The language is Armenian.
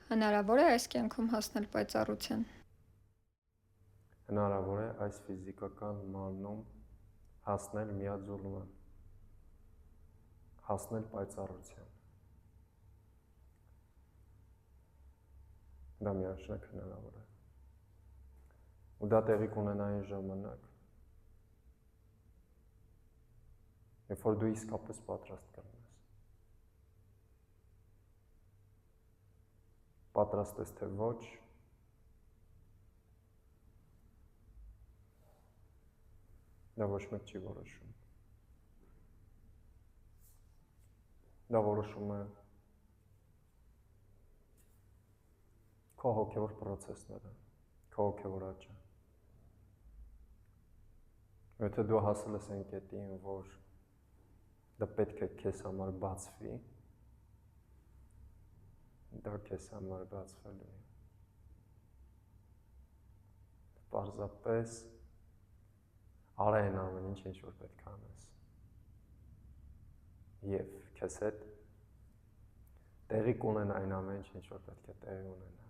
Հնարավոր է այս կյանքում հասնել պայծառության։ Հնարավոր է այս ֆիզիկական մարմնում հասնել միաձուլման, հասնել պայծառության։ Դա միանշանակ հնարավոր է։ Ու դա տեղի կունենա այն ժամանակ, երբ որ դու իսկապես պատրաստ կլինես։ Պատրաստ ես թե ոչ, դա ոչ մեկ չի որոշում։ Դա որոշում է քո հոգևոր պրոցեսները, քո հոգևոր աճը։ Եթե դու հասել ես այն կետին, որ դա պետք է քեզ համար բացվի, դա քեզ համար բացվելու է։ Պարզապես արա այն ամեն ինչ որ պետք է անես։ Եվ քեզ հետ տեղի կունենա այն ամեն ինչ որ պետք է տեղի ունենա։